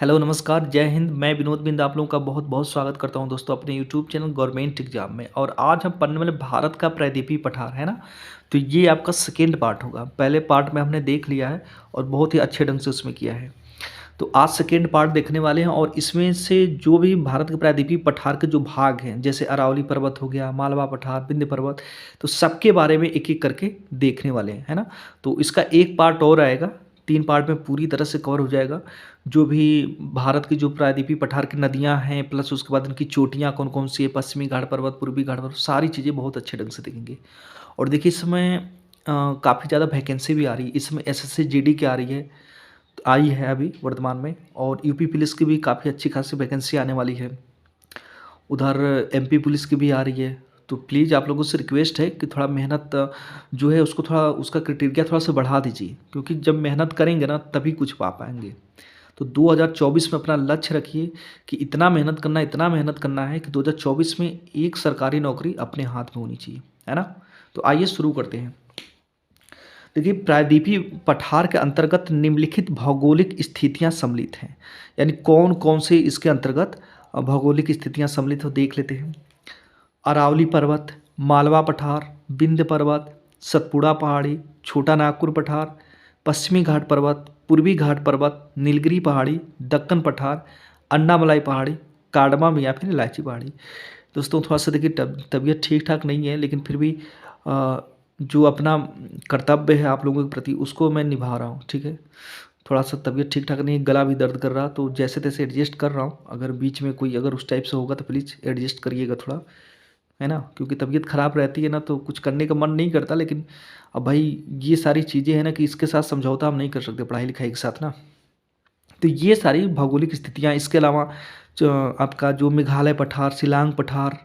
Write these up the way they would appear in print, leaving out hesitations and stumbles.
Hello, नमस्कार, जय हिंद। मैं विनोद बिंद आप लोगों का बहुत-बहुत स्वागत करता हूं दोस्तों अपने यूट्यूब चैनल गवर्नमेंट एग्जाम में। और आज हम पढ़ने वाले भारत का प्रायद्वीपीय पठार, है ना? तो ये आपका सेकंड पार्ट होगा। पहले पार्ट में हमने देख लिया है और बहुत ही अच्छे ढंग से उसमें किया है। तो आज सेकंड पार्ट देखने वाले हैं और इसमें से जो भी भारत के प्रायद्वीपीय पठार के जो भाग हैं, जैसे अरावली पर्वत हो गया, मालवा पठार, विंध्य पर्वत, तो सबके बारे में एक-एक करके देखने वाले हैं, है ना? तो इसका एक पार्ट और आएगा, 3 पार्ट में पूरी तरह से कवर हो जाएगा। जो भी भारत की जो प्रायद्वीपीय पठार की नदियाँ हैं, प्लस उसके बाद उनकी चोटियाँ कौन-कौन सी है, पश्चिमी घाट पर्वत, पूर्वी घाट पर्वत, सारी चीज़ें बहुत अच्छे ढंग से देखेंगे। और देखिए इस समय काफ़ी ज़्यादा वैकेंसी भी आ रही है। इस समय एसएससी जीडी की आ रही है, आई है अभी वर्तमान में, और यूपी पुलिस की भी काफ़ी अच्छी खासी वैकेंसी आने वाली है। उधर एमपी पुलिस की भी आ रही है। तो प्लीज़ आप लोगों से रिक्वेस्ट है कि थोड़ा मेहनत जो है उसको थोड़ा उसका क्राइटेरिया थोड़ा-सा बढ़ा दीजिए, क्योंकि जब मेहनत करेंगे ना तभी कुछ पा पाएँगे। तो 2024 में अपना लक्ष्य रखिए कि इतना मेहनत करना है कि 2024 में एक सरकारी नौकरी अपने हाथ में होनी चाहिए, है ना? तो आइए शुरू करते हैं। देखिए प्रायद्वीपीय पठार के अंतर्गत निम्नलिखित भौगोलिक स्थितियां सम्मिलित हैं। यानी कौन कौन से इसके अंतर्गत भौगोलिक स्थितियां सम्मिलित हो देख लेते हैं। अरावली पर्वत, मालवा पठार, विंध्य पर्वत, सतपुड़ा पहाड़ी, छोटा नागपुर पठार, पश्चिमी घाट पर्वत, पूर्वी घाट पर्वत, नीलगिरी पहाड़ी, दक्कन पठार, अन्नामलाई पहाड़ी, कार्डमम या फिर इलायची पहाड़ी। दोस्तों थोड़ा सा देखिए तबीयत ठीक ठाक नहीं है, लेकिन फिर भी अ, जो अपना कर्तव्य है आप लोगों के प्रति उसको मैं निभा रहा हूँ, ठीक है। थोड़ा सा तबीयत ठीक ठाक नहीं है, गला भी दर्द कर रहा, तो जैसे तैसे एडजस्ट कर रहा हूँ। अगर बीच में कोई अगर उस टाइप से होगा तो प्लीज़ एडजस्ट करिएगा थोड़ा, है ना? क्योंकि तबीयत ख़राब रहती है ना तो कुछ करने का मन नहीं करता, लेकिन अब भाई ये सारी चीज़ें हैं ना कि इसके साथ समझौता हम नहीं कर सकते पढ़ाई लिखाई के साथ ना। तो ये सारी भौगोलिक स्थितियाँ, इसके अलावा जो आपका जो मेघालय पठार, शिलांग पठार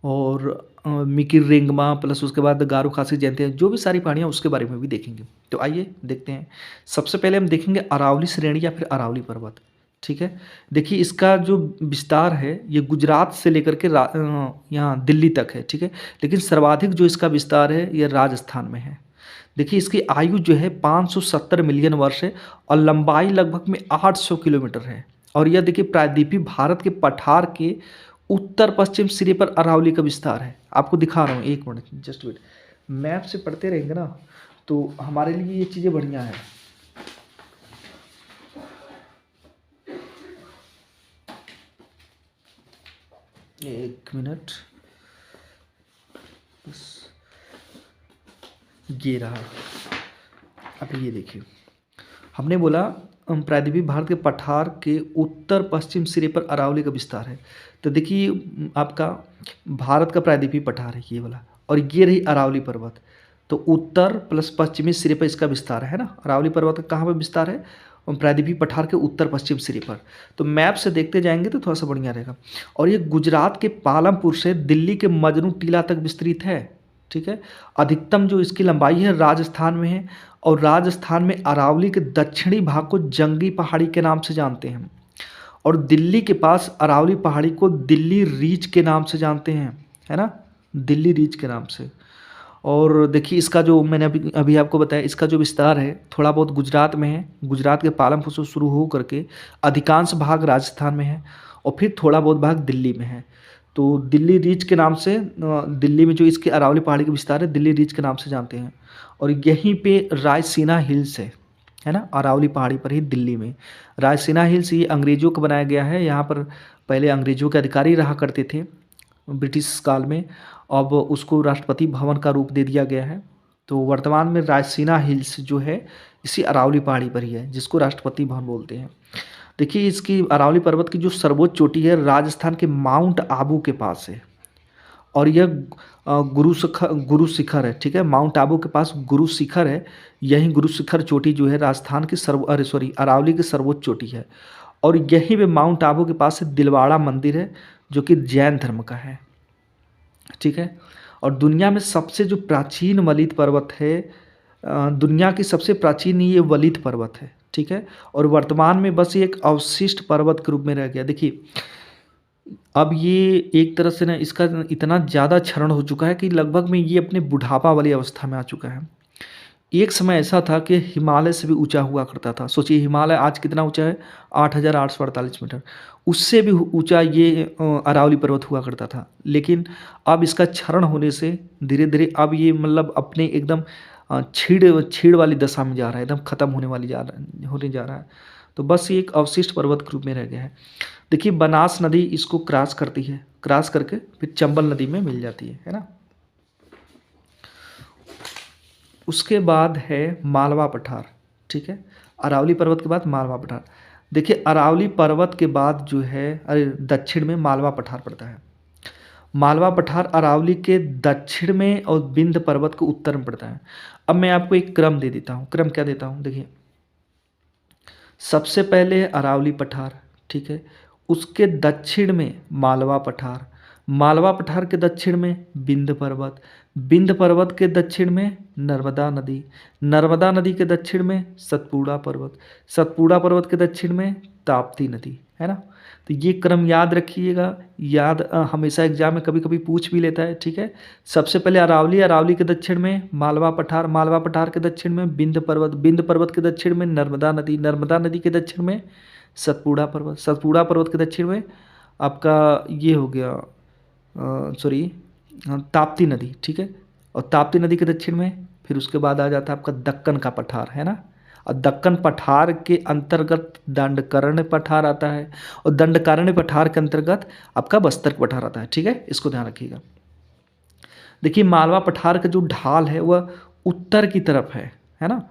और मिकिर रेंगमा, प्लस उसके बाद गारो खासी जयंतिया, जो भी सारी पहाड़ियाँ उसके बारे में भी देखेंगे। तो आइए देखते हैं। सबसे पहले हम देखेंगे अरावली श्रेणी या फिर अरावली पर्वत, ठीक है। देखिए इसका जो विस्तार है ये गुजरात से लेकर के यहाँ दिल्ली तक है, ठीक है। लेकिन सर्वाधिक जो इसका विस्तार है ये राजस्थान में है। देखिए इसकी आयु जो है 570 मिलियन वर्ष है और लंबाई लगभग में 800 किलोमीटर है। और यह देखिए प्रायद्वीपीय भारत के पठार के उत्तर पश्चिम सिरे पर अरावली का विस्तार है। आपको दिखा रहा हूँ, एक मिनट जस्ट वेट। मैप से पढ़ते रहेंगे ना तो हमारे लिए ये चीज़ें बढ़िया है। एक मिनट बस, ये रहा। अब ये देखिए, हमने बोला प्रायद्वीपीय भारत के पठार के उत्तर पश्चिम सिरे पर अरावली का विस्तार है। तो देखिए आपका भारत का प्रायद्वीपीय पठार है ये वाला, और ये रही अरावली पर्वत। तो उत्तर प्लस पश्चिमी सिरे पर इसका विस्तार है ना। अरावली पर्वत का कहाँ पर विस्तार है? प्रायद्वीपीय पठार के उत्तर पश्चिम सिरे पर। तो मैप से देखते जाएंगे तो थोड़ा सा बढ़िया रहेगा। और ये गुजरात के पालमपुर से दिल्ली के मजनू टीला तक विस्तृत है, ठीक है। अधिकतम जो इसकी लंबाई है राजस्थान में है, और राजस्थान में अरावली के दक्षिणी भाग को जंगी पहाड़ी के नाम से जानते हैं, और दिल्ली के पास अरावली पहाड़ी को दिल्ली रीच के नाम से जानते हैं, है ना, दिल्ली रीच के नाम से। और देखिए इसका जो मैंने अभी अभी आपको बताया, इसका जो विस्तार है थोड़ा बहुत गुजरात में है। गुजरात के पालमपुर से शुरू हो करके अधिकांश भाग राजस्थान में है, और फिर थोड़ा बहुत भाग दिल्ली में है। तो दिल्ली रीच के नाम से दिल्ली में जो इसके अरावली पहाड़ी का विस्तार है दिल्ली रीच के नाम से जानते हैं। और यहीं पे रायसीना हिल्स है ना, अरावली पहाड़ी पर ही दिल्ली में। रायसीना हिल्स ये अंग्रेज़ों का बनाया गया है। यहाँ पर पहले अंग्रेज़ों के अधिकारी रहा करते थे ब्रिटिश काल में, अब उसको राष्ट्रपति भवन का रूप दे दिया गया है। तो वर्तमान में रायसीना हिल्स जो है इसी अरावली पहाड़ी पर ही है, जिसको राष्ट्रपति भवन बोलते हैं। देखिए इसकी अरावली पर्वत की जो सर्वोच्च चोटी है राजस्थान के माउंट आबू के पास है, और यह गुरु शिखर है, ठीक है। माउंट आबू के पास गुरु शिखर है। यही गुरु शिखर चोटी जो है राजस्थान की अरावली की सर्वोच्च चोटी है। और यहीं पे माउंट आबू के पास दिलवाड़ा मंदिर है जो कि जैन धर्म का है, ठीक है। और दुनिया में सबसे जो प्राचीन वलित पर्वत है, दुनिया की सबसे प्राचीन ये वलित पर्वत है, ठीक है। और वर्तमान में बस ये एक अवशिष्ट पर्वत के रूप में रह गया। देखिए अब ये एक तरह से ना इसका इतना ज़्यादा क्षरण हो चुका है कि लगभग में ये अपने बुढ़ापा वाली अवस्था में आ चुका है। एक समय ऐसा था कि हिमालय से भी ऊँचा हुआ करता था। सोचिए हिमालय आज कितना ऊँचा है 8,848 मीटर। उससे भी ऊँचा ये अरावली पर्वत हुआ करता था। लेकिन अब इसका क्षरण होने से धीरे-धीरे अब ये मतलब अपने एकदम क्षीण क्षीण वाली दशा में जा रहा है, एकदम खत्म होने जा रहा है। तो बस ये एक अवशिष्ट पर्वत के रूप में रह गया है। देखिए बनास नदी इसको क्रॉस करती है, क्रॉस करके फिर चंबल नदी में मिल जाती है ना? उसके बाद है मालवा पठार, ठीक है? अरावली पर्वत के बाद मालवा पठार। देखिए अरावली पर्वत के बाद जो है दक्षिण में मालवा पठार पड़ता है। मालवा पठार अरावली के दक्षिण में और विंध्य पर्वत के उत्तर में पड़ता है। अब मैं आपको एक क्रम दे देता हूँ, क्रम क्या देता हूँ देखिए, सबसे पहले अरावली पठार, ठीक है? उसके दक्षिण में मालवा पठार, मालवा पठार के दक्षिण में विंध्य पर्वत, विंध्य पर्वत के दक्षिण में नर्मदा नदी, नर्मदा नदी के दक्षिण में सतपुड़ा पर्वत, सतपुड़ा पर्वत के दक्षिण में ताप्ती नदी, है ना? तो ये क्रम याद रखिएगा, याद हमेशा एग्जाम में कभी-कभी पूछ भी लेता है, ठीक है? सबसे पहले अरावली, अरावली के दक्षिण में मालवा पठार, मालवा पठार के दक्षिण में विंध्य पर्वत, विंध्य पर्वत के दक्षिण में नर्मदा नदी, नर्मदा नदी के दक्षिण में सतपुड़ा पर्वत, सतपुड़ा पर्वत के दक्षिण में आपका ये हो गया सॉरी ताप्ती नदी, ठीक है? और ताप्ती नदी के दक्षिण में फिर उसके बाद आ जाता है आपका दक्कन का पठार, है ना? और दक्कन पठार के अंतर्गत दंडकारण्य पठार आता है और दंडकारण्य पठार के अंतर्गत आपका बस्तर का पठार आता है, ठीक है? इसको ध्यान रखिएगा। देखिए मालवा पठार का जो ढाल है वह उत्तर की तरफ है ना?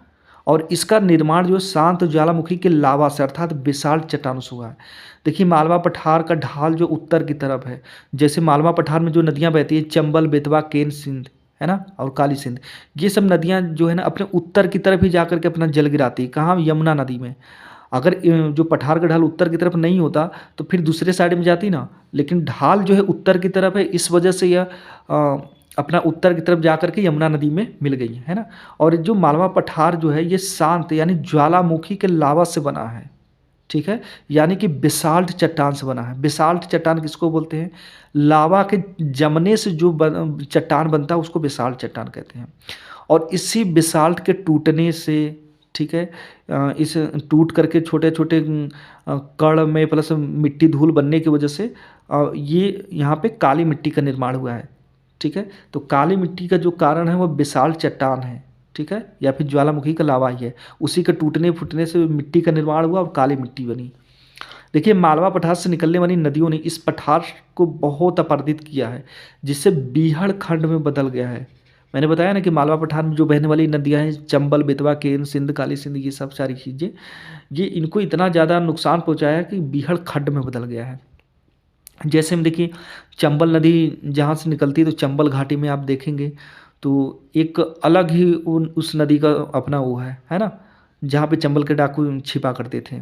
और इसका निर्माण जो है शांत ज्वालामुखी के लावा से अर्थात विशाल चट्टानों से हुआ है। देखिए मालवा पठार का ढाल जो उत्तर की तरफ है, जैसे मालवा पठार में जो नदियाँ बहती हैं चंबल, बेतवा, केन, सिंध, है ना? और काली सिंध, ये सब नदियाँ जो है ना अपने उत्तर की तरफ ही जाकर के अपना जल गिराती है। कहाँ? यमुना नदी में। अगर जो पठार का ढाल उत्तर की तरफ नहीं होता तो फिर दूसरे साइड में जाती ना, लेकिन ढाल जो है उत्तर की तरफ है, इस वजह से यह अपना उत्तर की तरफ जाकर के यमुना नदी में मिल गई है ना? और जो मालवा पठार जो है ये शांत यानी ज्वालामुखी के लावा से बना है, ठीक है? यानी कि बेसाल्ट चट्टान से बना है। बेसाल्ट चट्टान किसको बोलते हैं? लावा के जमने से जो चट्टान बनता है उसको बेसाल्ट चट्टान कहते हैं। और इसी बेसाल्ट के टूटने से, ठीक है, इस टूट करके छोटे-छोटे कण में प्लस मिट्टी धूल बनने की वजह से ये यहाँ पे काली मिट्टी का निर्माण हुआ है, ठीक है? तो काली मिट्टी का जो कारण है वो बेसाल्ट चट्टान है, ठीक है? या फिर ज्वालामुखी का लावा ही है। उसी के टूटने-फूटने से मिट्टी का निर्माण हुआ और काली मिट्टी बनी। देखिए मालवा पठार से निकलने वाली नदियों ने इस पठार को बहुत अपरदित किया है, जिससे बीहड़ खंड में बदल गया है। मैंने बताया ना कि मालवा पठार में जो बहने वाली नदियाँ हैं चंबल, बेतवा, केन, सिंध, काली सिंध, ये सब सारी चीज़ें, ये इनको इतना ज़्यादा नुकसान पहुँचाया है कि बीहड़ खड्ड में बदल गया है। जैसे हम देखिए चंबल नदी जहाँ से निकलती है तो चंबल घाटी में आप देखेंगे तो एक अलग ही उस नदी का अपना वो है ना? जहाँ पे चंबल के डाकू छिपा करते थे।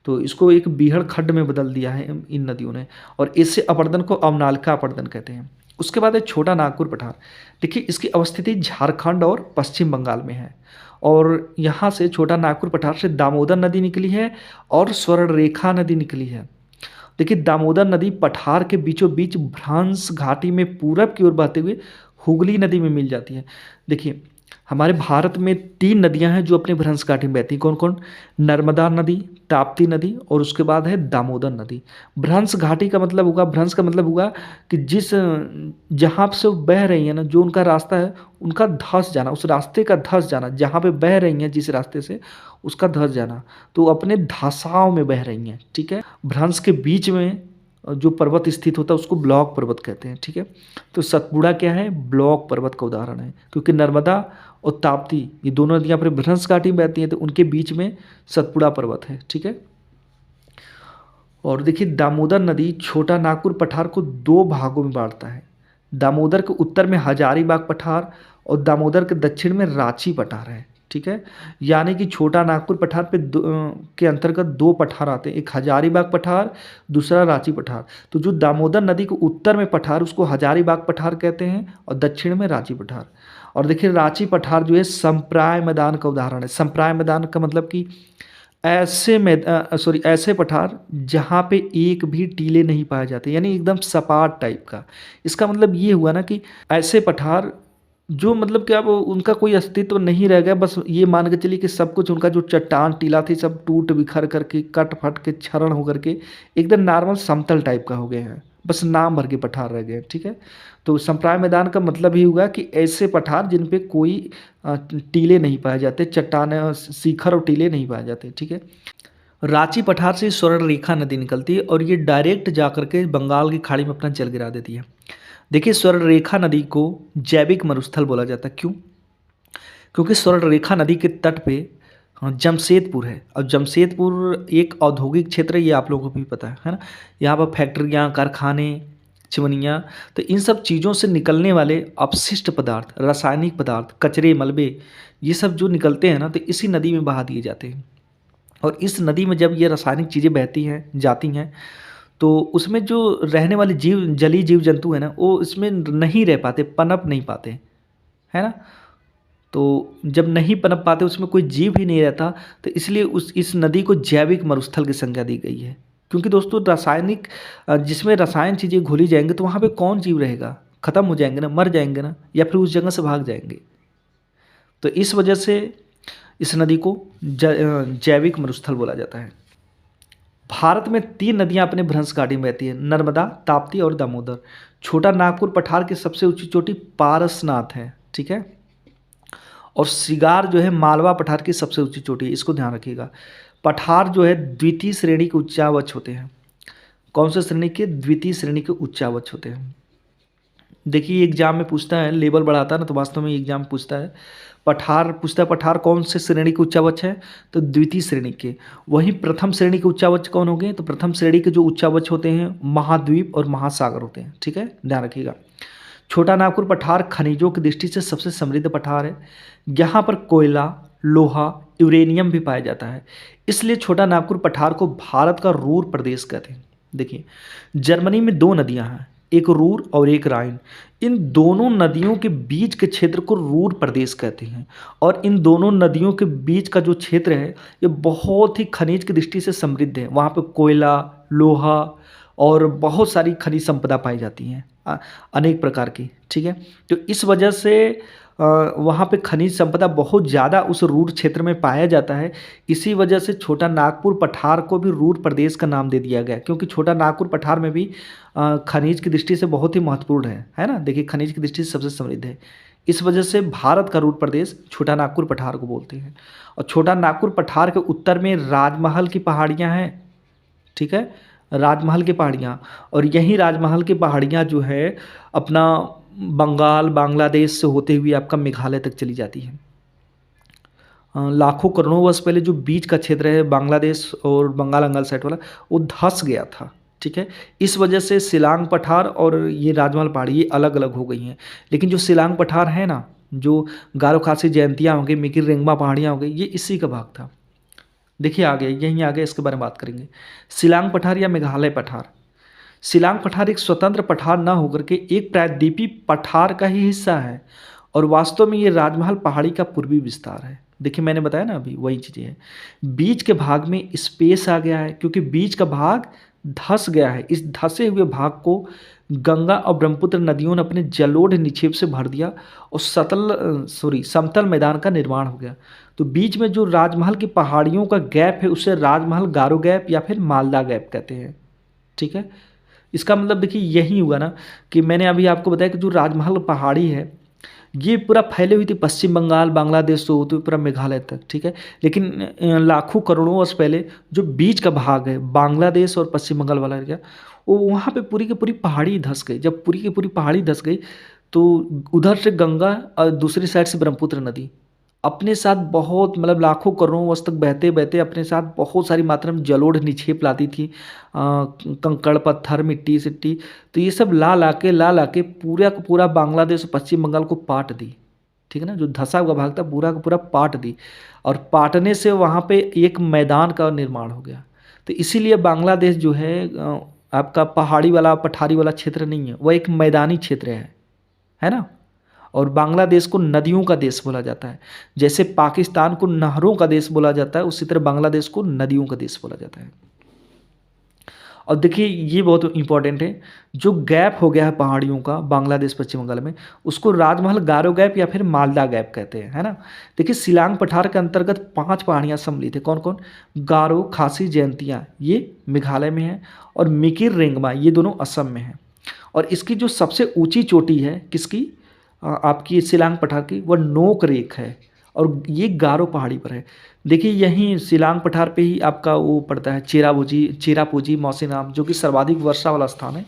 तो इसको एक बीहड़ खड्ड में बदल दिया है इन नदियों ने, और इससे अपरदन को अवनालिका अपरदन कहते हैं। उसके बाद है छोटा नागपुर पठार। देखिए इसकी अवस्थिति झारखंड और पश्चिम बंगाल में है, और यहाँ से छोटा नागपुर पठार से दामोदर नदी निकली है और स्वर्णरेखा नदी निकली है। देखिए दामोदर नदी पठार के बीचों बीच भ्रंश घाटी में पूरब की ओर बहते हुए हुगली नदी में मिल जाती है। देखिए हमारे भारत में 3 नदियां हैं जो अपने भ्रंश घाटी में बहती हैं। कौन-कौन? नर्मदा नदी, ताप्ती नदी और उसके बाद है दामोदर नदी। भ्रंश घाटी का मतलब हुआ, भ्रंश का मतलब हुआ कि जिस जहाँ से वो बह रही हैं ना, जो उनका रास्ता है, उनका धँस जाना, उस रास्ते का धँस जाना, जहाँ पे बह रही हैं जिस रास्ते से, उसका धँस जाना। तो अपने धँसाव में बह रही हैं, ठीक है? भ्रंश के बीच में जो पर्वत स्थित होता है उसको ब्लॉक पर्वत कहते हैं, ठीक है? तो सतपुड़ा क्या है? ब्लॉक पर्वत का उदाहरण है, क्योंकि नर्मदा और ताप्ती ये दोनों नदियाँ अपने भ्रंश घाटी में बहती हैं, तो उनके बीच में सतपुड़ा पर्वत है, ठीक है? और देखिए दामोदर नदी छोटा नागपुर पठार को 2 भागों में बाँटता है। दामोदर के उत्तर में हजारीबाग पठार और दामोदर के दक्षिण में रांची पठार है, ठीक है? यानी कि छोटा नागपुर पठार पे के अंतर्गत 2 पठार आते हैं, एक हजारीबाग पठार, दूसरा रांची पठार। तो जो दामोदर नदी के उत्तर में पठार उसको हजारीबाग पठार कहते हैं और दक्षिण में रांची पठार। और देखिए रांची पठार जो है संप्राय मैदान का उदाहरण है। संप्राय मैदान का मतलब कि ऐसे पठार जहाँ पे एक भी टीले नहीं पाए जाते, यानी एकदम सपाट टाइप का। इसका मतलब ये हुआ ना कि ऐसे पठार जो मतलब कि अब उनका कोई अस्तित्व नहीं रह गया, बस ये मान के चलिए कि सब कुछ उनका जो चट्टान टीला थी सब टूट बिखर करके कट फट के क्षरण होकर के एकदम नॉर्मल समतल टाइप का हो गए हैं, बस नाम भर के पठार रह गए हैं, ठीक है। तो संप्राय मैदान का मतलब ही हुआ कि ऐसे पठार जिन पे कोई टीले नहीं पाए जाते, चट्टान शिखर और टीले नहीं पाए जाते, ठीक है। रांची पठार से स्वर्ण रेखा नदी निकलती है और ये डायरेक्ट जा करके बंगाल की खाड़ी में अपना जल गिरा देती है। देखिए स्वर्ण रेखा नदी को जैविक मरुस्थल बोला जाता है, क्यों? क्योंकि स्वर्ण रेखा नदी के तट पे जमशेदपुर है और जमशेदपुर एक औद्योगिक क्षेत्र है, ये आप लोगों को भी पता है ना। यहाँ पर फैक्ट्रियाँ, कारखाने, चिमनियाँ, तो इन सब चीज़ों से निकलने वाले अपशिष्ट पदार्थ, रासायनिक पदार्थ, कचरे, मलबे, ये सब जो निकलते हैं ना, तो इसी नदी में बहा दिए जाते हैं। और इस नदी में जब ये रासायनिक चीज़ें बहती हैं, जाती हैं, तो उसमें जो रहने वाले जीव, जलीय जीव जंतु हैं ना, वो इसमें नहीं रह पाते, पनप नहीं पाते, है ना। तो जब नहीं पनप पाते, उसमें कोई जीव ही नहीं रहता, तो इसलिए उस इस नदी को जैविक मरुस्थल की संज्ञा दी गई है। क्योंकि दोस्तों रासायनिक जिसमें रसायन चीज़ें घुली जाएंगे तो वहाँ पे कौन जीव रहेगा, ख़त्म हो जाएंगे ना, मर जाएंगे ना, या फिर उस जगह से भाग जाएंगे। तो इस वजह से इस नदी को जैविक मरुस्थल बोला जाता है। भारत में 3 नदियां अपने भ्रंश घाटी में बहती है, नर्मदा, ताप्ती और दामोदर। छोटा नागपुर पठार की सबसे ऊंची चोटी पारसनाथ है, ठीक है। और सिगार जो है मालवा पठार की सबसे ऊंची चोटी है, इसको ध्यान रखिएगा। पठार जो है द्वितीय श्रेणी के उच्चावच होते हैं। कौन से श्रेणी के? द्वितीय श्रेणी के उच्चावच होते हैं। देखिए एग्जाम में पूछता है, लेवल बढ़ाता है ना, तो वास्तव में एग्जाम में पूछता है, पठार पूछता है, पठार कौन से श्रेणी के उच्चावच है? तो द्वितीय श्रेणी के। वहीं प्रथम श्रेणी के उच्चावच कौन हो गए? तो प्रथम श्रेणी के जो उच्चावच होते हैं महाद्वीप और महासागर होते हैं, ठीक है, ध्यान रखिएगा। छोटा नागपुर पठार खनिजों की दृष्टि से सबसे समृद्ध पठार है। यहाँ पर कोयला, लोहा, यूरेनियम भी पाया जाता है, इसलिए छोटा नागपुर पठार को भारत का रूर प्रदेश कहते हैं। देखिए जर्मनी में 2 नदियां हैं, एक रूर और एक राइन। इन दोनों नदियों के बीच के क्षेत्र को रूर प्रदेश कहते हैं। और इन दोनों नदियों के बीच का जो क्षेत्र है ये बहुत ही खनिज की दृष्टि से समृद्ध है। वहाँ पे कोयला, लोहा और बहुत सारी खनिज संपदा पाई जाती हैं, अनेक प्रकार की, ठीक है। तो इस वजह से वहाँ पे खनिज संपदा बहुत ज़्यादा उस रूर क्षेत्र में पाया जाता है। इसी वजह से छोटा नागपुर पठार को भी रूर प्रदेश का नाम दे दिया गया, क्योंकि छोटा नागपुर पठार में भी खनिज की दृष्टि से बहुत ही महत्वपूर्ण है ना। देखिए खनिज की दृष्टि से सबसे समृद्ध है, इस वजह से भारत का रूर प्रदेश छोटा नागपुर पठार को बोलते हैं। और छोटा नागपुर पठार के उत्तर में राजमहल की पहाड़ियाँ हैं, ठीक है, राजमहल की पहाड़ियाँ। और यही राजमहल की पहाड़ियाँ जो है अपना बंगाल, बांग्लादेश से होते हुए आपका मेघालय तक चली जाती है। लाखों करोड़ों वर्ष पहले जो बीच का क्षेत्र है बांग्लादेश और बंगाल अंगाल साइड वाला, वो धंस गया था, ठीक है। इस वजह से सिलांग पठार और ये राजमहल पहाड़ी ये अलग अलग हो गई हैं। लेकिन जो सिलांग पठार है ना, जो गारो खासी जयंतियाँ हो गई, मिकिर रेंगमा पहाड़ियाँ हो गई, ये इसी का भाग था। देखिए आगे, यहीं आगे इसके बारे में बात करेंगे। सिलांग पठार या मेघालय पठार। सिलांग पठार एक स्वतंत्र पठार न होकर के एक प्रायद्वीपीय पठार का ही हिस्सा है और वास्तव में ये राजमहल पहाड़ी का पूर्वी विस्तार है। देखिए मैंने बताया ना अभी, वही चीज़ें हैं। बीच के भाग में स्पेस आ गया है क्योंकि बीच का भाग धंस गया है। इस धंसे हुए भाग को गंगा और ब्रह्मपुत्र नदियों ने अपने जलोढ़ निक्षेप से भर दिया और समतल मैदान का निर्माण हो गया। तो बीच में जो राजमहल की पहाड़ियों का गैप है उसे राजमहल गारो गैप या फिर मालदा गैप कहते हैं, ठीक है। इसका मतलब देखिए यही हुआ ना कि मैंने अभी आपको बताया कि जो राजमहल पहाड़ी है ये पूरा फैली हुई थी पश्चिम बंगाल, बांग्लादेश से होते हुए पूरा मेघालय तक, ठीक है। लेकिन लाखों करोड़ों वर्ष पहले जो बीच का भाग है बांग्लादेश और पश्चिम बंगाल वाला एरिया, वो वहाँ पे पूरी की पूरी पहाड़ी धंस गई। जब पूरी की पूरी पहाड़ी धंस गई तो उधर से गंगा और दूसरी साइड से ब्रह्मपुत्र नदी अपने साथ बहुत मतलब लाखों करोड़ों वर्ष तक बहते बहते अपने साथ बहुत सारी मात्रा में जलोढ़ निक्षेप लाती थी, कंकड़ पत्थर मिट्टी सिट्टी। तो ये सब ला के पूरा का पूरा बांग्लादेश और पश्चिम बंगाल को पाट दी, ठीक है ना। जो धंसा हुआ भाग था पूरा का पूरा पाट दी और पाटने से वहाँ पे एक मैदान का निर्माण हो गया। तो इसीलिए बांग्लादेश जो है आपका पहाड़ी वाला पठारी वाला क्षेत्र नहीं है, वह एक मैदानी क्षेत्र है ना। और बांग्लादेश को नदियों का देश बोला जाता है। जैसे पाकिस्तान को नहरों का देश बोला जाता है, उसी तरह बांग्लादेश को नदियों का देश बोला जाता है। और देखिए ये बहुत इम्पोर्टेंट है, जो गैप हो गया है पहाड़ियों का बांग्लादेश पश्चिम बंगाल में, उसको राजमहल गारो गैप या फिर मालदा गैप कहते हैं, है ना। देखिए शिलांग पठार के अंतर्गत 5 पहाड़ियाँ सम्मिलित है, कौन कौन? गारो, खासी, जयंतिया ये मेघालय में है, और मिकिर रेंगमा ये दोनों असम में है। और इसकी जो सबसे ऊंची चोटी है किसकी? आपकी शिलांग पठार की, वह नोक रेक है, और ये गारो पहाड़ी पर है। देखिए यहीं शिलांग पठार पे ही आपका वो पड़ता है चेरापूंजी मौसिनराम, जो कि सर्वाधिक वर्षा वाला स्थान है,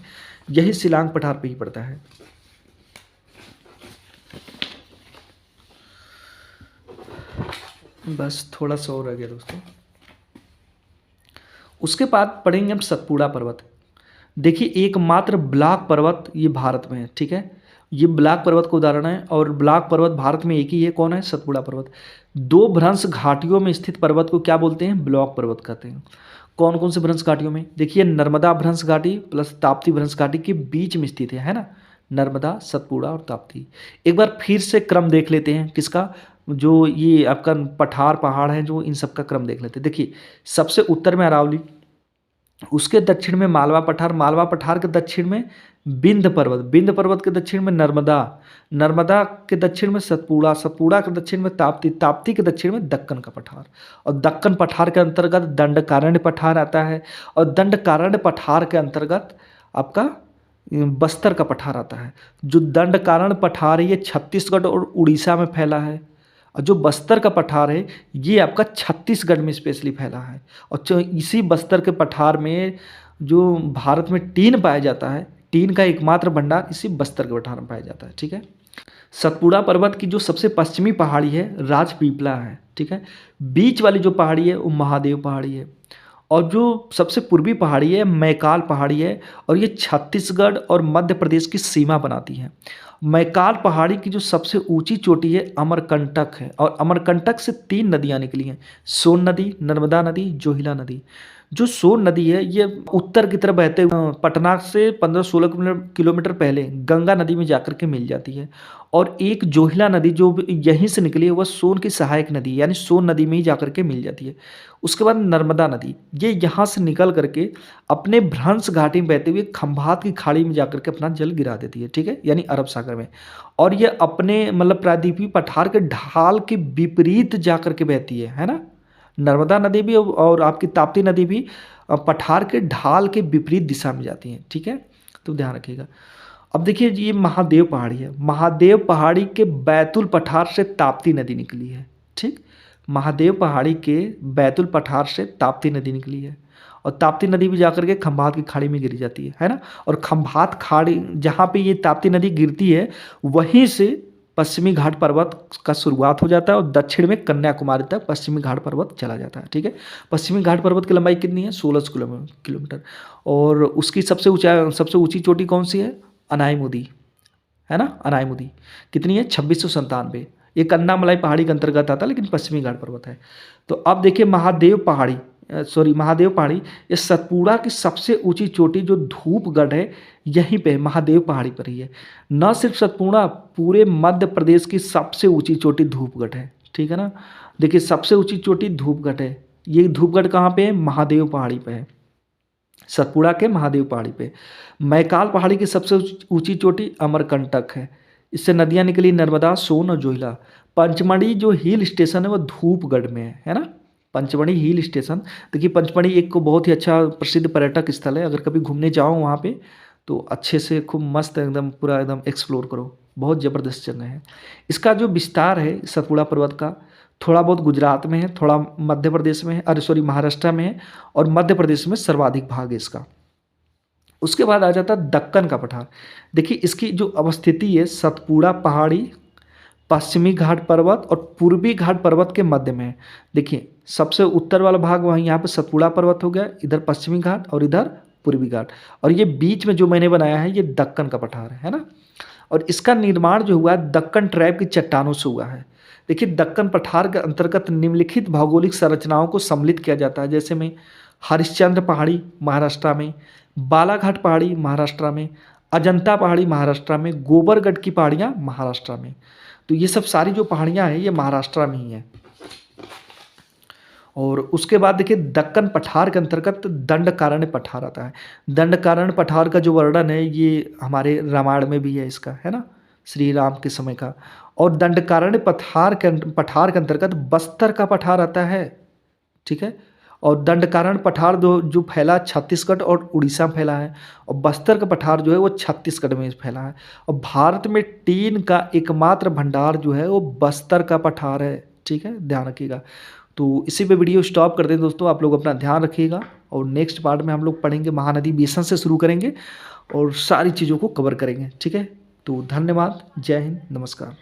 यही शिलांग पठार पे ही पड़ता है। बस थोड़ा सा और रह गया दोस्तों। उसके बाद पढ़ेंगे हम सतपुड़ा पर्वत। देखिए एकमात्र ब्लॉक पर्वत ये भारत में है, ठीक है। ये ब्लॉक पर्वत का उदाहरण है, और ब्लॉक पर्वत भारत में एक ही है, कौन है? सतपुड़ा पर्वत। 2 भ्रंश घाटियों में स्थित पर्वत को क्या बोलते हैं? ब्लॉक पर्वत कहते हैं। कौन कौन से भ्रंश घाटियों में? देखिए नर्मदा भ्रंश घाटी प्लस ताप्ती भ्रंश घाटी के बीच में स्थित है ना। नर्मदा, सतपुड़ा और ताप्ती। एक बार फिर से क्रम देख लेते हैं किसका, जो ये आपका पठार पहाड़ है, जो इन सब का क्रम देख लेते हैं। देखिए सबसे उत्तर में अरावली, उसके दक्षिण में मालवा पठार, मालवा पठार के दक्षिण में विंध्य पर्वत, विंध्य पर्वत के दक्षिण में नर्मदा, नर्मदा के दक्षिण में सतपुड़ा, सतपुड़ा के दक्षिण में ताप्ती, ताप्ती के दक्षिण में दक्कन का पठार, और दक्कन पठार के अंतर्गत दंडकारण्य पठार आता है, और दंडकारण्य पठार के अंतर्गत आपका बस्तर का पठार आता है। जो दंडकारण्य पठार है ये छत्तीसगढ़ और उड़ीसा में फैला है, और जो बस्तर का पठार है ये आपका छत्तीसगढ़ में स्पेशली फैला है। और जो इसी बस्तर के पठार में जो भारत में टीन पाया जाता है, टीन का एकमात्र भंडार इसी बस्तर के पठार में पाया जाता है, ठीक है। सतपुड़ा पर्वत की जो सबसे पश्चिमी पहाड़ी है राजपीपला है, ठीक है। बीच वाली जो पहाड़ी है वो महादेव पहाड़ी है, और जो सबसे पूर्वी पहाड़ी है मैकाल पहाड़ी है, और ये छत्तीसगढ़ और मध्य प्रदेश की सीमा बनाती है। मैकाल पहाड़ी की जो सबसे ऊंची चोटी है अमरकंटक है, और अमरकंटक से 3 नदियां निकली हैं, सोन नदी, नर्मदा नदी, जोहिला नदी। जो सोन नदी है ये उत्तर की तरफ बहते हुए पटना से 15-16 किलोमीटर पहले गंगा नदी में जाकर के मिल जाती है, और एक जोहिला नदी जो यहीं से निकली है वह सोन की सहायक नदी यानी सोन नदी में ही जाकर के मिल जाती है। उसके बाद नर्मदा नदी, ये यहाँ से निकल करके अपने भ्रंश घाटी में बहते हुए खंभात की खाड़ी में जाकर के अपना जल गिरा देती है, ठीक है, यानी अरब सागर में। और ये अपने मतलब प्रायद्वीपीय पठार के ढाल के विपरीत जाकर के बहती है ना। नर्मदा नदी भी और आपकी ताप्ती नदी भी पठार के ढाल के विपरीत दिशा में जाती हैं, ठीक है, तो ध्यान रखिएगा। अब देखिए ये महादेव पहाड़ी है, महादेव पहाड़ी के बैतुल पठार से ताप्ती नदी निकली है, ठीक। महादेव पहाड़ी के बैतुल पठार से ताप्ती नदी निकली है, और ताप्ती नदी भी जाकर के खंभात की खाड़ी में गिरी जाती है ना। और खंभात खाड़ी जहाँ पे ये ताप्ती नदी गिरती है वहीं से पश्चिमी घाट पर्वत का शुरुआत हो जाता है, और दक्षिण में कन्याकुमारी तक पश्चिमी घाट पर्वत चला जाता है, ठीक है। पश्चिमी घाट पर्वत की लंबाई कितनी है? 16 किलोमीटर। और उसकी सबसे ऊंची चोटी कौन सी है? अनाईमुदी, है ना। अनाईमुदी कितनी है? 2697। ये कन्नामलाई पहाड़ी के अंतर्गत आता है, लेकिन पश्चिमी घाट पर्वत है। तो अब देखिए महादेव पहाड़ी ये सतपुड़ा की सबसे ऊंची चोटी जो धूपगढ़ है यहीं पे महादेव पहाड़ी पर ही है। न सिर्फ सतपुड़ा, पूरे मध्य प्रदेश की सबसे ऊंची चोटी धूपगढ़ है, ठीक है ना। देखिए सबसे ऊंची चोटी धूपगढ़ है, ये धूपगढ़ कहाँ पे है? महादेव पहाड़ी पे है, सतपुड़ा के महादेव पहाड़ी पे। मैकाल पहाड़ी की सबसे ऊंची चोटी अमरकंटक है, इससे नदियां निकली नर्मदा, सोन और जोहिला। पंचमढ़ी जो हिल स्टेशन है वो धूपगढ़ में है ना। पंचमढ़ी हिल स्टेशन, देखिए पंचमढ़ी एक को बहुत ही अच्छा प्रसिद्ध पर्यटक स्थल है, अगर कभी घूमने जाओ वहाँ पे तो अच्छे से खूब मस्त एकदम पूरा एकदम एक्सप्लोर करो, बहुत ज़बरदस्त जगह है। इसका जो विस्तार है सतपुड़ा पर्वत का, थोड़ा बहुत गुजरात में है, थोड़ा मध्य प्रदेश में है, महाराष्ट्र में है, और मध्य प्रदेश में सर्वाधिक भाग है इसका। उसके बाद आ जाता है दक्कन का पठार। देखिए इसकी जो अवस्थिति है सतपुड़ा पहाड़ी, पश्चिमी घाट पर्वत और पूर्वी घाट पर्वत के मध्य में है। देखिए सबसे उत्तर वाला भाग वहीं यहाँ पे सतपुड़ा पर्वत हो गया, इधर पश्चिमी घाट और इधर पूर्वी घाट, और ये बीच में जो मैंने बनाया है ये दक्कन का पठार है ना। और इसका निर्माण जो हुआ है दक्कन ट्रैप की चट्टानों से हुआ है। देखिए दक्कन पठार के अंतर्गत निम्नलिखित भौगोलिक संरचनाओं को सम्मिलित किया जाता है, जैसे में हरिश्चंद्र पहाड़ी महाराष्ट्र में, बालाघाट पहाड़ी महाराष्ट्र में, अजंता पहाड़ी महाराष्ट्र में, गोबरगढ़ की पहाड़ियाँ महाराष्ट्र में। तो ये सब सारी जो पहाड़ियाँ हैं ये महाराष्ट्र में ही हैं। और उसके बाद देखिए दक्कन पठार के अंतर्गत दंडकारण्य पठार आता है। दंडकारण्य पठार का जो वर्णन है ये हमारे रामायण में भी है इसका, है ना? श्री राम के समय का। और दंडकारण्य पठार के अंतर्गत बस्तर का पठार आता है, ठीक है? और दंडकारण्य पठार जो जो फैला छत्तीसगढ़ और उड़ीसा में फैला है, और बस्तर का पठार जो है वो छत्तीसगढ़ में फैला है। और भारत में टीन का एकमात्र भंडार जो है वो बस्तर का पठार है, ठीक है? ध्यान रखिएगा। तो इसी पे वीडियो स्टॉप कर दें दोस्तों, आप लोग अपना ध्यान रखिएगा और नेक्स्ट पार्ट में हम लोग पढ़ेंगे महानदी बेसन से शुरू करेंगे और सारी चीज़ों को कवर करेंगे, ठीक है? तो धन्यवाद, जय हिंद, नमस्कार।